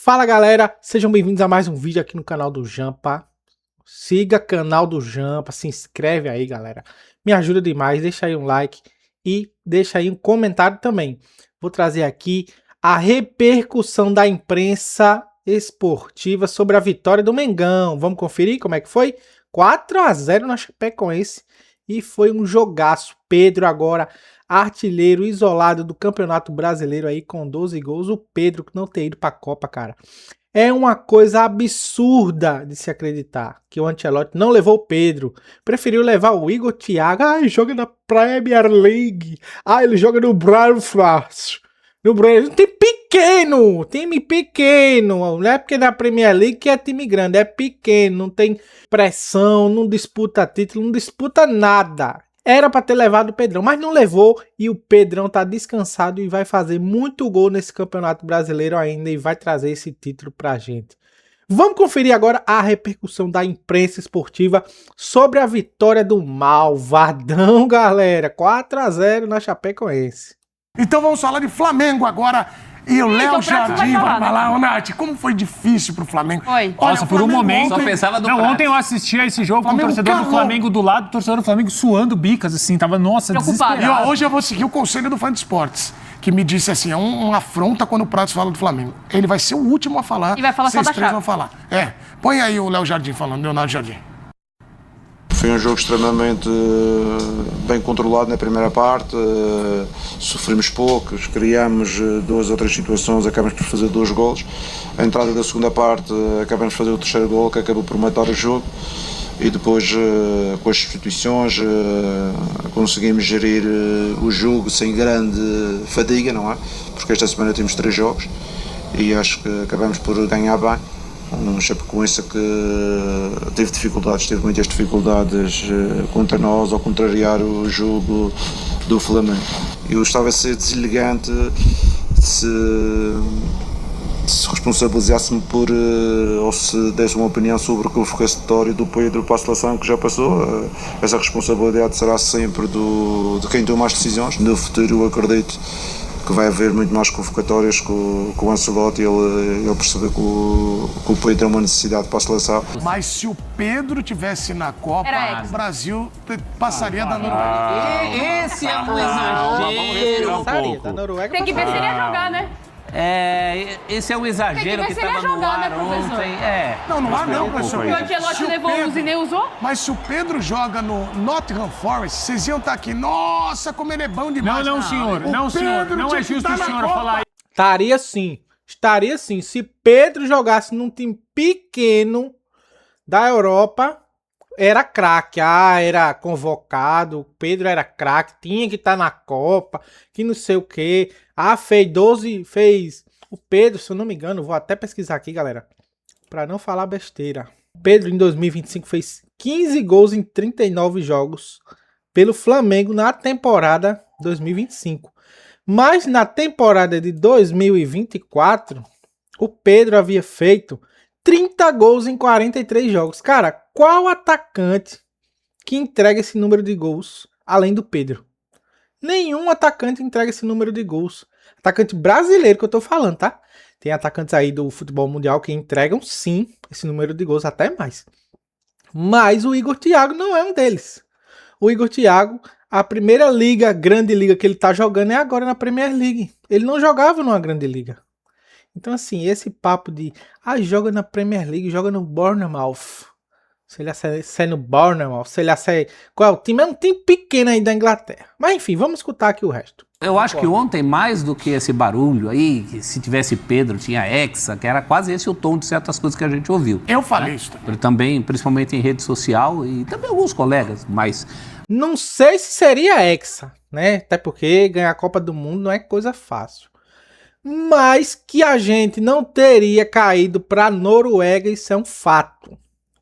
Fala galera, sejam bem-vindos a mais um vídeo aqui no canal do Jampa. Siga o canal do Jampa, se inscreve aí galera, me ajuda demais, deixa aí um like e deixa aí um comentário também. Vou trazer aqui a repercussão da imprensa esportiva sobre a vitória do Mengão. Vamos conferir como é que foi? 4-0 na Chapecoense e foi um jogaço. Pedro agora artilheiro isolado do Campeonato Brasileiro aí com 12 gols. O Pedro que não tem ido para a Copa, cara. É uma coisa absurda de se acreditar que o Ancelotti não levou o Pedro. Preferiu levar o Igor Thiago. Ah, ele joga na Premier League. Ah, ele joga no Belfast. No Brasil. Tem pequeno. Time pequeno. Não é porque na Premier League que é time grande. É pequeno. Não tem pressão. Não disputa título. Não disputa nada. Era para ter levado o Pedrão, mas não levou e o Pedrão tá descansado e vai fazer muito gol nesse Campeonato Brasileiro ainda e vai trazer esse título pra gente. Vamos conferir agora a repercussão da imprensa esportiva sobre a vitória do Malvadão, galera. 4-0 na Chapecoense. Então vamos falar de Flamengo agora. E o Léo Jardim vai falar, ô Nath, como foi difícil pro Flamengo. Foi. Olha, nossa, por um momento... Só pensava do ontem eu assisti a esse jogo com o torcedor do Flamengo do lado, o torcedor do Flamengo suando bicas, assim, tava, nossa, desesperado. E ó, hoje eu vou seguir o conselho do Fã de Esportes, que me disse assim, é uma afronta quando o Pratos fala do Flamengo. Ele vai ser o último a falar. E vai falar só da Vocês três chave. vão falar. Põe aí o Léo Jardim falando, Leonardo Jardim. Foi um jogo extremamente bem controlado na primeira parte, sofremos poucos, criamos 2 ou 3 situações, acabamos por fazer 2 golos. A entrada da segunda parte, acabamos por fazer o terceiro gol, que acabou por matar o jogo. E depois, com as substituições, conseguimos gerir o jogo sem grande fadiga, não é? Porque esta semana temos 3 jogos e acho que acabamos por ganhar bem. Um Chapecoense que teve muitas dificuldades contra nós ao contrariar o jogo do Flamengo. Eu estava a ser deselegante se responsabilizasse-me por, ou se desse uma opinião sobre o convocatório do Pedro para a seleção que já passou. Essa responsabilidade será sempre de quem toma as decisões. No futuro eu acredito que vai haver muito mais convocatórias com o Ancelotti, ele perceber que o Pedro é uma necessidade para a seleção. Mas se o Pedro tivesse na Copa, o Brasil passaria da Noruega. Esse é um exagero. Da Noruega Tem que ver se ele ia jogar, né? Esse é um exagero que Tem que ver se ele ia estava no jogar, ar né, professor? ontem. Não há não, professor. O Ancelotti levou o uso e nem usou? Mas se o Pedro joga no Nottingham Forest, vocês iam estar aqui, nossa, como ele é bom demais. Não, senhor, não, senhor, não é justo o senhor falar isso. Estaria sim. Se Pedro jogasse num time pequeno da Europa, era craque. Era convocado, Pedro era craque, tinha que estar na Copa, que não sei o quê. Fez o Pedro, se eu não me engano, vou até pesquisar aqui, galera, para não falar besteira. Pedro em 2025 fez 15 gols em 39 jogos pelo Flamengo na temporada 2025. Mas na temporada de 2024, o Pedro havia feito 30 gols em 43 jogos. Cara, qual atacante que entrega esse número de gols além do Pedro? Nenhum atacante entrega esse número de gols. Atacante brasileiro que eu tô falando, tá? Tem atacantes aí do futebol mundial que entregam sim esse número de gols, até mais. Mas o Igor Thiago não é um deles. O Igor Thiago, a primeira liga, grande liga que ele tá jogando é agora na Premier League. Ele não jogava numa grande liga. Então assim, esse papo de joga na Premier League, joga no Bournemouth. Se ele é no Bournemouth, se ele é... Qual é o time? É um time pequeno aí da Inglaterra. Mas enfim, vamos escutar aqui o resto. Eu acho que ontem, mais do que esse barulho aí, que se tivesse Pedro, tinha Hexa, que era quase esse o tom de certas coisas que a gente ouviu. Eu falei isso também, principalmente em rede social e também alguns colegas, mas... Não sei se seria Hexa, né? Até porque ganhar a Copa do Mundo não é coisa fácil. Mas que a gente não teria caído para a Noruega, isso é um fato.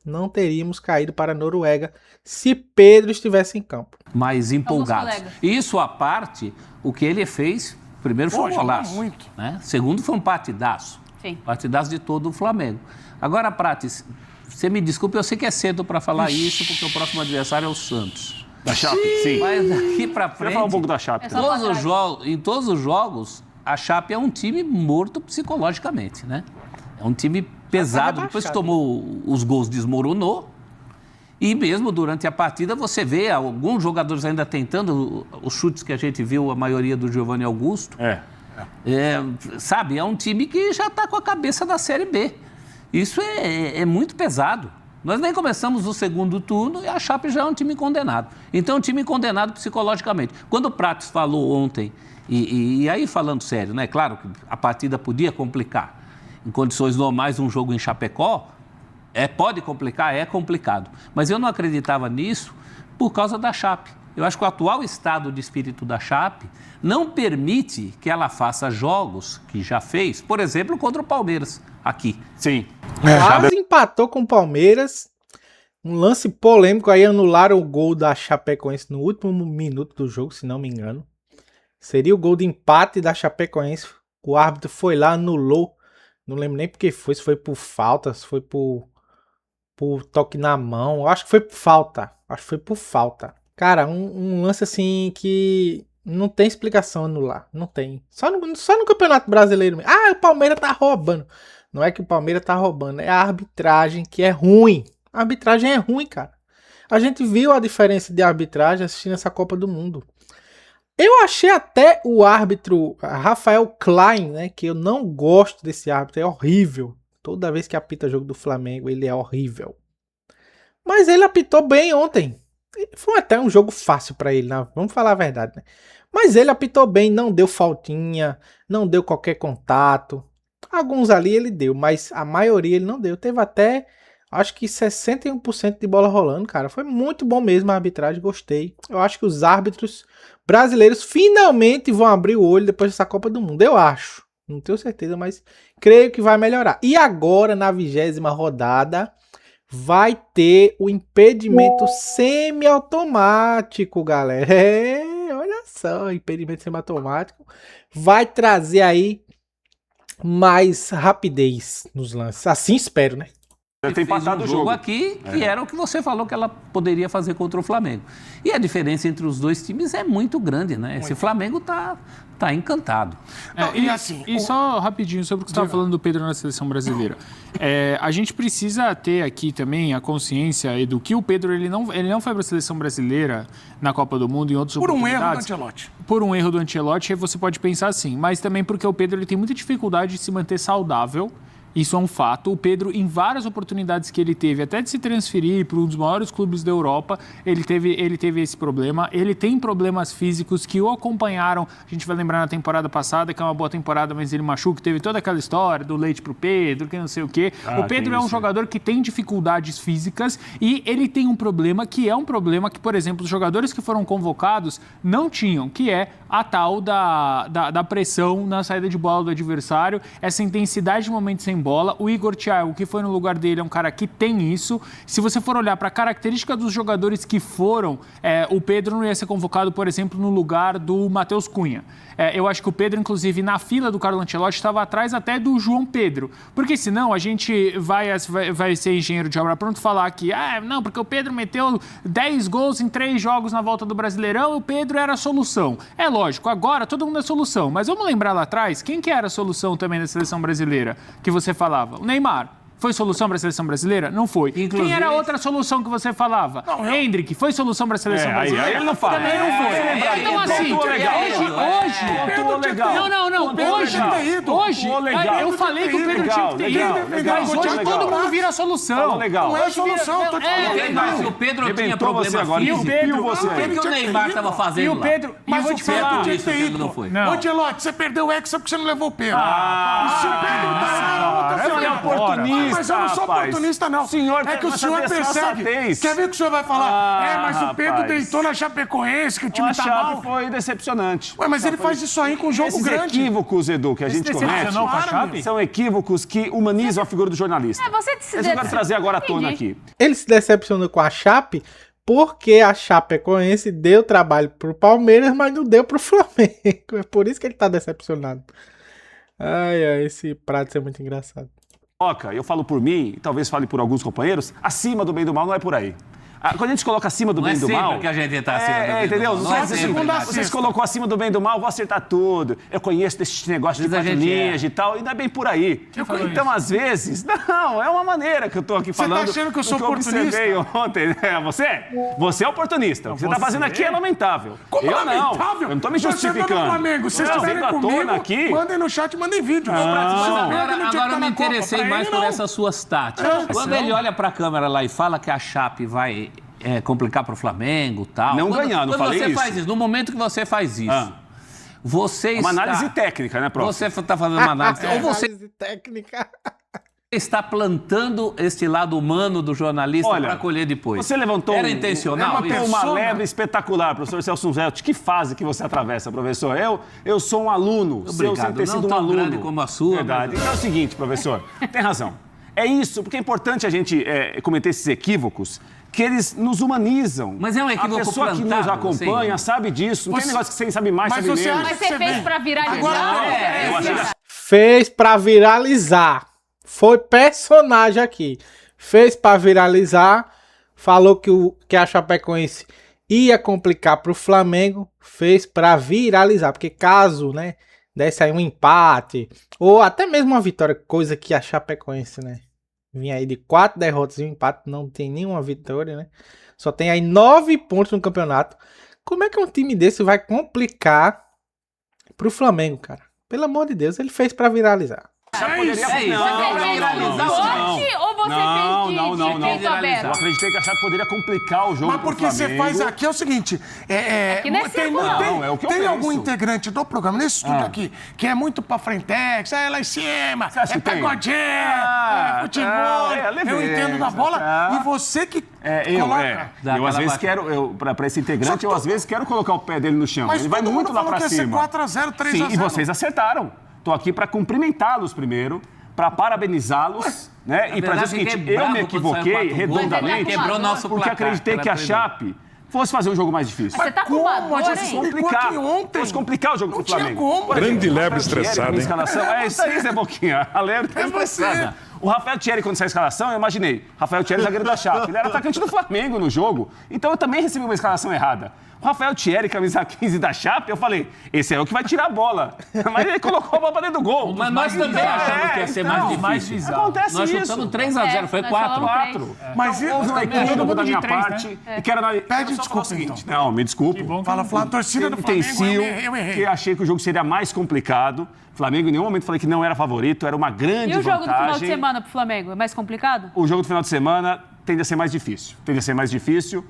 Não teríamos caído para a Noruega se Pedro estivesse em campo. Mais empolgados. Isso à parte, o que ele fez, primeiro foi um golaço. Muito. Né? Segundo foi um partidaço. Sim. Partidaço de todo o Flamengo. Agora, Prates, você me desculpe, eu sei que é cedo para falar isso, porque o próximo adversário é o Santos. Da Chape, sim. Mas daqui para frente... Quero falar um pouco da Chape. Em todos os jogos, a Chape é um time morto psicologicamente, né? É um time pesado. rebaixado. Depois que tomou os gols, desmoronou. E mesmo durante a partida, você vê alguns jogadores ainda tentando os chutes que a gente viu, a maioria do Giovanni Augusto. Sabe, é um time que já está com a cabeça da Série B. Isso é muito pesado. Nós nem começamos o segundo turno e a Chape já é um time condenado. Então, é um time condenado psicologicamente. Quando o Prates falou ontem, e aí falando sério, né? Claro que a partida podia complicar. Em condições normais, um jogo em Chapecó, pode complicar, é complicado. Mas eu não acreditava nisso por causa da Chape. Eu acho que o atual estado de espírito da Chape não permite que ela faça jogos que já fez, por exemplo, contra o Palmeiras, aqui. Sim. Quase empatou com o Palmeiras. Um lance polêmico aí, anularam o gol da Chapecoense no último minuto do jogo, se não me engano. Seria o gol de empate da Chapecoense. O árbitro foi lá, anulou. Não lembro nem porque foi, se foi por falta, se foi por toque na mão. Eu acho que foi por falta. Cara, um lance assim que não tem explicação anular. Não tem. Só no Campeonato Brasileiro. Ah, o Palmeiras tá roubando. Não é que o Palmeiras tá roubando, é a arbitragem que é ruim. A arbitragem é ruim, cara. A gente viu a diferença de arbitragem assistindo essa Copa do Mundo. Eu achei até o árbitro Rafael Klein, né, que eu não gosto desse árbitro, é horrível. Toda vez que apita jogo do Flamengo, ele é horrível. Mas ele apitou bem ontem. Foi até um jogo fácil pra ele, né? Vamos falar a verdade, né? Mas ele apitou bem, não deu faltinha, não deu qualquer contato. Alguns ali ele deu, mas a maioria ele não deu. Teve até, acho que 61% de bola rolando, cara. Foi muito bom mesmo a arbitragem, gostei. Eu acho que os árbitros brasileiros finalmente vão abrir o olho depois dessa Copa do Mundo. Eu acho. Não tenho certeza, mas creio que vai melhorar. E agora, na 20ª rodada, vai ter o impedimento semiautomático, galera. Olha só, impedimento semiautomático. Vai trazer aí mais rapidez nos lances. Assim espero, né? Tem empatado o jogo aqui, que era o que você falou que ela poderia fazer contra o Flamengo. E a diferença entre os dois times é muito grande, né? Esse Flamengo tá encantado. E só rapidinho sobre o que você estava falando do Pedro na seleção brasileira. A gente precisa ter aqui também a consciência do que o Pedro ele não foi para a seleção brasileira na Copa do Mundo em outros oportunidades. Por um erro do Ancelotti. Por um erro do Ancelotti, aí você pode pensar assim, mas também porque o Pedro ele tem muita dificuldade de se manter saudável. Isso é um fato. O Pedro, em várias oportunidades que ele teve, até de se transferir para um dos maiores clubes da Europa, ele teve esse problema. Ele tem problemas físicos que o acompanharam. A gente vai lembrar na temporada passada, que é uma boa temporada, mas ele machuca. Teve toda aquela história do leite pro Pedro, que não sei o quê. O Pedro é um jogador que tem dificuldades físicas e ele tem um problema que é um problema que, por exemplo, os jogadores que foram convocados não tinham, que é a tal da pressão na saída de bola do adversário, essa intensidade de momentos sem bola. O Igor Thiago, que foi no lugar dele, é um cara que tem isso. Se você for olhar para a característica dos jogadores que foram, o Pedro não ia ser convocado, por exemplo, no lugar do Matheus Cunha. Eu acho que o Pedro, inclusive, na fila do Carlo Ancelotti, estava atrás até do João Pedro. Porque senão a gente vai ser engenheiro de obra pronto falar que, não, porque o Pedro meteu 10 gols em 3 jogos na volta do Brasileirão, o Pedro era a solução. É lógico, agora todo mundo é solução. Mas vamos lembrar lá atrás, quem que era a solução também da seleção brasileira que você falava? O Neymar. Foi solução para a seleção brasileira? Não foi. Inclusive... Quem era a outra solução que você falava? Hendrick. Foi solução para a seleção brasileira? Aí ele não fala. Também não foi. Então, assim, hoje... Não. Hoje, eu falei que o Pedro tinha que ter ido. Mas hoje todo mundo vira a solução. Não é solução, tô te falando. Mas o Pedro tinha problema físico. O que o Neymar estava fazendo lá? Mas o Pedro tinha que ter ido. Não foi. Ô, Ancelotti, você perdeu o Hexa porque você não levou o Pedro. E se o Pedro tá... Você é oportunista. Mas eu não sou oportunista, não. É que o senhor persegue. Quer ver o que o senhor vai falar? Mas o Pedro deitou na Chapecoense, que o time tá mal. Foi decepcionante. Mas ele faz isso aí com um jogo grande. Esses equívocos, Edu, que a gente comete, são equívocos que humanizam a figura do jornalista. Você eu quero trazer agora à tona aqui. Ele se decepcionou com a Chape porque a Chapecoense deu trabalho pro Palmeiras, mas não deu pro Flamengo. É por isso que ele tá decepcionado. Esse prato é muito engraçado. Eu falo por mim, e talvez fale por alguns companheiros, acima do bem e do mal não é por aí. Quando a gente coloca acima do bem e do mal... Não é sempre que a gente tá acima do bem e do entendeu? mal. Não é sempre. Você se colocou acima do bem e do mal, vou acertar tudo. Eu conheço desses negócios de 4 linhas e tal, e não é bem por aí. Então, às vezes... Não, é uma maneira que eu tô aqui falando. Você tá achando que eu sou oportunista? Observei ontem. Você é oportunista. O que você tá fazendo aqui é lamentável. Como eu lamentável? Eu não tô me justificando. No Flamengo. Se vocês estiverem comigo, aqui... mandem no chat, mandem vídeo. Agora eu me interessei mais por essas suas táticas. Quando ele olha pra câmera lá e fala que a Chape vai complicar pro Flamengo e tal... Não ganhar, não falei isso. Faz isso. No momento que você faz isso, você está... Uma análise técnica, né, prof? Você está fazendo uma análise... Ou você Análise técnica. está plantando este lado humano do jornalista para colher depois. Você levantou Era intencional uma lebre espetacular, professor Celso Zelt. Que fase que você atravessa, professor? Eu sou um aluno, Obrigado. Sem ter sido um aluno. Grande como a sua. Verdade. Então é o seguinte, professor, tem razão. É isso, porque é importante a gente cometer esses equívocos, que eles nos humanizam. Mas é um equívoco plantado. A pessoa que nos acompanha sabe disso. Não tem negócio que você sabe mais, sabe menos. Mas você fez pra viralizar? Fez pra viralizar. Foi personagem aqui. Fez pra viralizar. Falou que a Chapecoense ia complicar pro Flamengo. Fez pra viralizar. Porque caso, né, desse aí um empate, ou até mesmo uma vitória, coisa que a Chapecoense, né, vinha aí de 4 derrotas e um empate, não tem nenhuma vitória, né? Só tem aí 9 pontos no campeonato. Como é que um time desse vai complicar pro Flamengo, cara? Pelo amor de Deus, ele fez pra viralizar. Eu acreditei que a Chape poderia complicar o jogo. Mas porque você faz aqui é o seguinte: tem algum integrante do programa, nesse estúdio aqui, que é muito pra frentex, lá em cima, pagodinho, futebol, eu entendo da bola, e você que coloca. Eu às vezes quero, pra esse integrante, eu às vezes quero colocar o pé dele no chão. Ele vai muito lá pra cima. 4x0, 3x0. Sim, e vocês acertaram. Tô aqui para cumprimentá-los primeiro, para parabenizá-los, né? E para dizer o seguinte, eu me equivoquei redondamente, porque acreditei que a Chape fosse fazer um jogo mais difícil. Você tá com uma dor, Fosse complicar o jogo do Flamengo. Grande lebre estressado, hein? É isso aí, Zé Boquinha. A lebre tá estressada. O Rafael Thierry, quando saiu a escalação, eu imaginei. Rafael Thierry, zagueiro da Chape. Ele era atacante do Flamengo no jogo. Então eu também recebi uma escalação errada. O Rafael Thierry, camisa 15 da Chape, eu falei, esse é o que vai tirar a bola. Mas ele colocou a bola pra dentro do gol. Mas nós também achamos que ia ser mais difícil. Acontece nós isso. Nós chutamos 3x0, foi 4. Mas houve um equívoco da minha parte. E quero Pede desculpa, então. Não, me desculpe. Fala, a torcida do Flamengo, eu errei. Que achei que o jogo seria mais complicado. Flamengo, em nenhum momento falei que não era favorito, era uma grande vantagem. E o jogo do final de semana pro Flamengo? É mais complicado? O jogo do final de semana tende a ser mais difícil.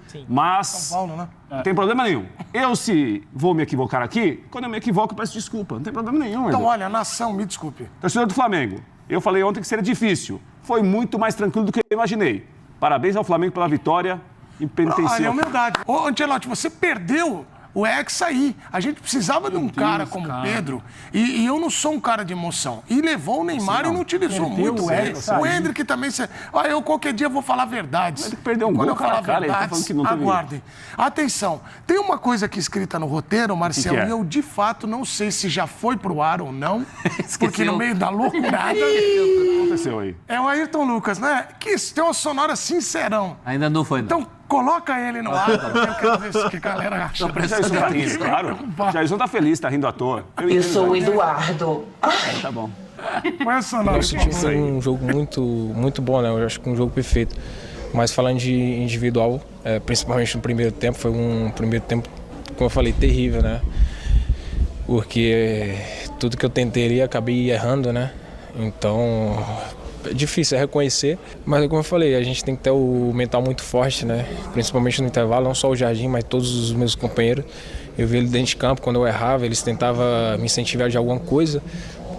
Sim. Mas São Paulo, né? Não tem problema nenhum. Eu, se vou me equivocar aqui, quando eu me equivoco, eu peço desculpa. Não tem problema nenhum. Então, olha, nação, me desculpe. Torcedor do Flamengo, eu falei ontem que seria difícil. Foi muito mais tranquilo do que eu imaginei. Parabéns ao Flamengo pela vitória e penitenciou. Olha, humildade. Ô, Ancelotti, você perdeu o Hexa aí. A gente precisava de um cara como o Pedro. E eu não sou um cara de emoção. E levou o Neymar e não utilizou muito. O Hendrick também. Olha, eu qualquer dia vou falar verdades. Ele perdeu um gol, eu falar cara, verdades, ele tá falando que não teve... aguardem. Atenção, tem uma coisa aqui escrita no roteiro, Marcelo, e eu de fato não sei se já foi pro ar ou não. Porque no meio da loucurada... O que aconteceu aí? É o Ayrton Lucas, né? Que tem uma sonora sincerão. Ainda não foi, não. Então, coloca ele no ar, eu quero ver se que a galera acha. Jailson tá rindo, claro. Jailson tá feliz, tá rindo à toa. Eu sou o Eduardo. Tá bom. Nosso time foi um jogo muito bom, né? Eu acho que um jogo perfeito. Mas falando de individual, principalmente no primeiro tempo, foi um primeiro tempo, como eu falei, terrível, né? Porque tudo que eu tentei acabei errando, né? Então... é difícil reconhecer, mas como eu falei, a gente tem que ter o mental muito forte, né? Principalmente no intervalo, não só o Jardim, mas todos os meus companheiros. Eu vi ele dentro de campo, quando eu errava, eles tentavam me incentivar de alguma coisa,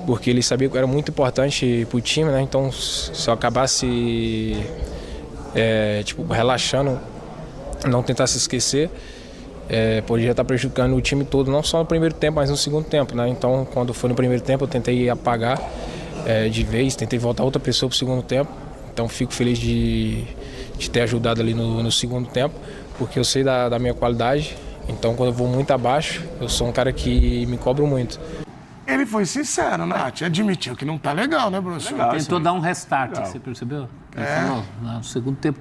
porque eles sabiam que era muito importante para o time, né? Então, se eu acabasse relaxando, não tentasse esquecer, poderia estar prejudicando o time todo, não só no primeiro tempo, mas no segundo tempo, né? Então, quando foi no primeiro tempo, eu tentei apagar de vez, tentei voltar outra pessoa para o segundo tempo. Então fico feliz de ter ajudado ali no segundo tempo, porque eu sei da minha qualidade. Então quando eu vou muito abaixo, eu sou um cara que me cobro muito. Ele foi sincero, né? Admitiu que não tá legal, né, professor? Tentou dar um restart, você percebeu? Ele falou, no segundo tempo...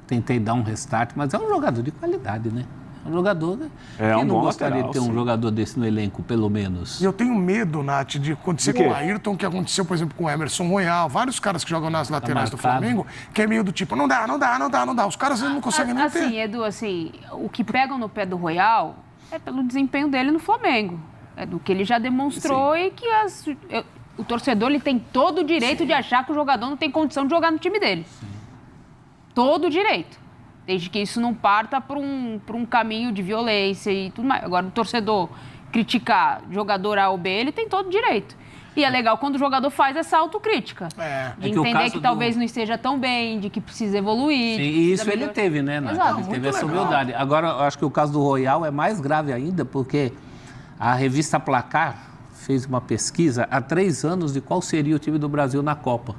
tentei dar um restart, mas é um jogador de qualidade, né? Um jogador... Quem não gostaria de ter um jogador desse no elenco, pelo menos? E eu tenho medo, Nath, de acontecer com o Ayrton, que aconteceu, por exemplo, com o Emerson Royal, vários caras que jogam nas laterais do Flamengo, que é meio do tipo, não dá. Os caras não conseguem nem ter. Assim, Edu, o que pegam no pé do Royal é pelo desempenho dele no Flamengo. É do que ele já demonstrou e que o torcedor ele tem todo o direito de achar que o jogador não tem condição de jogar no time dele. Sim. Todo o direito. Desde que isso não parta para um caminho de violência e tudo mais. Agora, o torcedor criticar jogador A ou B, ele tem todo o direito. E é legal quando o jogador faz essa autocrítica. De entender que talvez não esteja tão bem, de que precisa evoluir. Sim, e isso ele teve, né, Nath? Exato. Ele teve essa humildade. Agora, eu acho que o caso do Royal é mais grave ainda, porque a revista Placar fez uma pesquisa há 3 anos de qual seria o time do Brasil na Copa.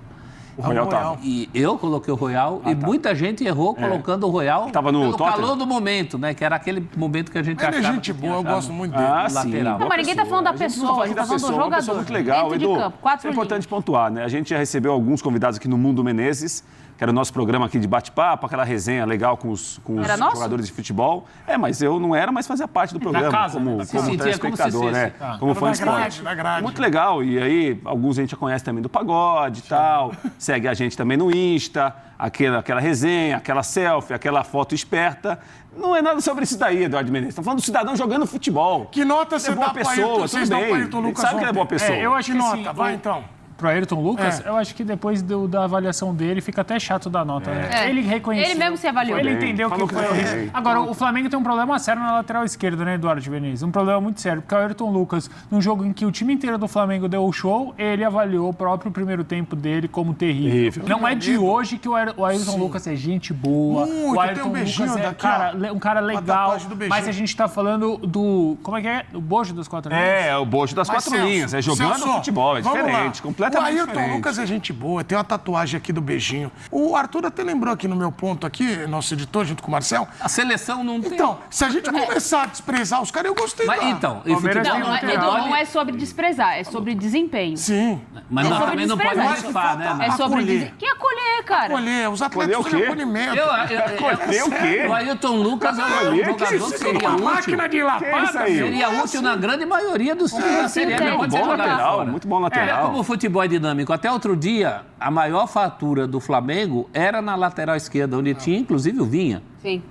O Royal estava. E eu coloquei o Royal e muita gente errou colocando o Royal pelo calor do momento, né? Que era aquele momento que a gente achava. Ele é gente boa, eu gosto muito dele. Lateral. Não, mas ninguém tá falando da pessoa, a gente tá falando do jogador. Uma pessoa muito legal, Edu. Isso é importante pontuar, né? A gente já recebeu alguns convidados aqui no Mundo Menezes, que era o nosso programa aqui de bate-papo, aquela resenha legal com os jogadores de futebol. Mas eu não era, mas fazia parte do programa, casa, como telespectador, como fã de esporte. Muito legal. E aí, alguns a gente já conhece também do pagode e tal. Segue a gente também no Insta, aquela resenha, aquela selfie, aquela foto esperta. Não é nada sobre isso daí, Eduardo Menezes. Estamos falando do cidadão jogando futebol. Que nota você dá para Ayrton? Tudo bem. Sabe que ele é boa pessoa. Eu acho que nota, vai então. Pro Ayrton Lucas, eu acho que depois da avaliação dele, fica até chato dar nota. Né? Ele reconheceu. Ele mesmo se avaliou. Ele entendeu que foi horrível. Agora, o Flamengo tem um problema sério na lateral esquerda, né, Eduardo Menezes? Um problema muito sério, porque o Ayrton Lucas, num jogo em que o time inteiro do Flamengo deu o show, ele avaliou o próprio primeiro tempo dele como terrível. Não é de hoje que o Ayrton Lucas é gente boa. Muito, o Ayrton Lucas é um cara legal, mas a gente tá falando do... Como é que é? O bojo das 4 linhas? É o bojo das 4 linhas. É jogando futebol, é diferente, completamente diferente. O Ayrton Lucas é gente boa, tem uma tatuagem aqui do beijinho. O Arthur até lembrou aqui no meu ponto aqui, nosso editor, junto com o Marcel. A seleção não tem... Então, se a gente começar a desprezar os caras, eu gostei. Então, não é sobre desprezar, é sobre desempenho. Sim. Mas nós também não podemos rifar, né? É sobre que acolher, cara. Acolher, os atletas de acolhimento. Acolher o quê? O Ayrton Lucas é um jogador que seria útil. Máquina de lapada. Seria útil na grande maioria dos times da Série A. Muito bom lateral. Como o futebol é dinâmico. Até outro dia, a maior fatura do Flamengo era na lateral esquerda, onde tinha inclusive o Vinha. Sim.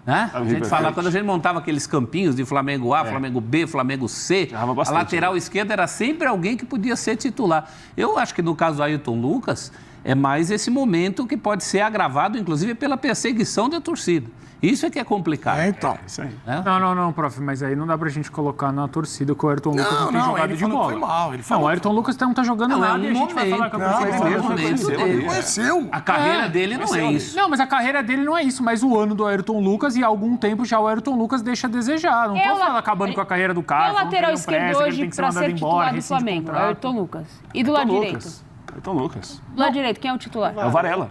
Né? A gente fala, quando a gente montava aqueles campinhos de Flamengo A, Flamengo B, Flamengo C, a lateral esquerda era sempre alguém que podia ser titular. Eu acho que no caso do Ayrton Lucas, é mais esse momento que pode ser agravado, inclusive, pela perseguição da torcida. Isso é que é complicado. Então. Isso aí. Não, prof, mas aí não dá pra gente colocar na torcida que o Ayrton Lucas não tem jogado de bola. Foi mal, o Ayrton Lucas não tá jogando nada e a gente vai falar que ele reconheceu. A carreira dele não é isso. Não, mas a carreira dele não é isso, mas o ano do Ayrton Lucas e há algum tempo já o Ayrton Lucas deixa a desejar. Não tô falando acabando com a carreira do cara. É o lateral esquerdo hoje pra ser titular do Flamengo, Ayrton Lucas. E do lado direito? Ayrton Lucas. Do lado direito, quem é o titular? É o Varela.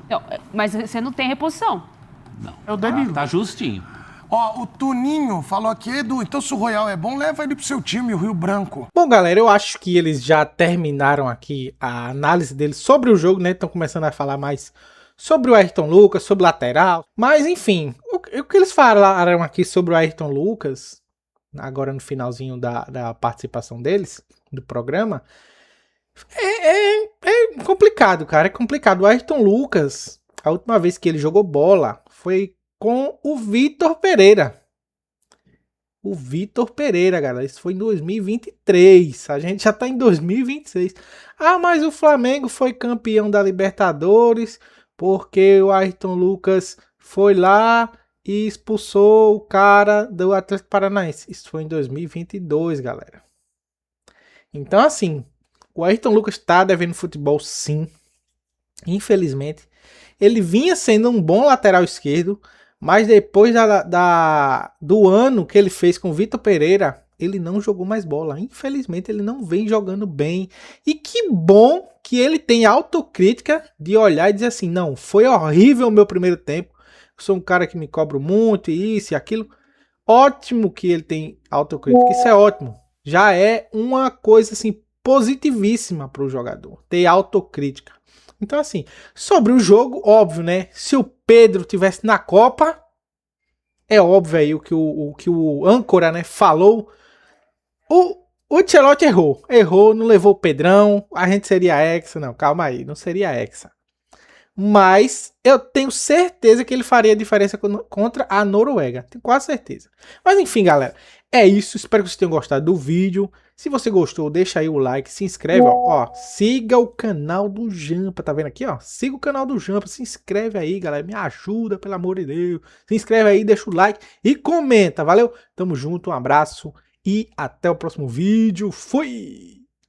Então, mas você não tem reposição. Não. É o Danilo. Tá justinho. O Tuninho falou aqui, Edu, então se o Royal é bom, leva ele pro seu time, o Rio Branco. Bom, galera, eu acho que eles já terminaram aqui a análise deles sobre o jogo, né? Estão começando a falar mais sobre o Ayrton Lucas, sobre o lateral. Mas, enfim, o que eles falaram aqui sobre o Ayrton Lucas, agora no finalzinho da participação deles, do programa, é complicado, cara. É complicado. O Ayrton Lucas, a última vez que ele jogou bola foi com o Vitor Pereira. O Vitor Pereira, galera. Isso foi em 2023. A gente já tá em 2026. Mas o Flamengo foi campeão da Libertadores porque o Ayrton Lucas foi lá e expulsou o cara do Atlético Paranaense. Isso foi em 2022, galera. Então, assim, o Ayrton Lucas tá devendo futebol, sim. Infelizmente. Ele vinha sendo um bom lateral esquerdo, mas depois do ano que ele fez com o Vitor Pereira, ele não jogou mais bola. Infelizmente, ele não vem jogando bem. E que bom que ele tem autocrítica de olhar e dizer assim, não, foi horrível o meu primeiro tempo. Eu sou um cara que me cobro muito, e isso e aquilo. Ótimo que ele tem autocrítica, isso é ótimo. Já é uma coisa assim positivíssima para o jogador, ter autocrítica. Então, assim, sobre o jogo, óbvio, né? Se o Pedro tivesse na Copa, é óbvio aí o que o âncora, né, falou. O Ancelotti errou, não levou o Pedrão, a gente seria hexa, não, calma aí, não seria hexa. Mas eu tenho certeza que ele faria a diferença contra a Noruega, tenho quase certeza. Mas enfim, galera, é isso, espero que vocês tenham gostado do vídeo. Se você gostou, deixa aí o like, se inscreve, ó, siga o canal do Jampa, tá vendo aqui, ó? Siga o canal do Jampa, se inscreve aí, galera, me ajuda, pelo amor de Deus. Se inscreve aí, deixa o like e comenta, valeu? Tamo junto, um abraço e até o próximo vídeo, fui!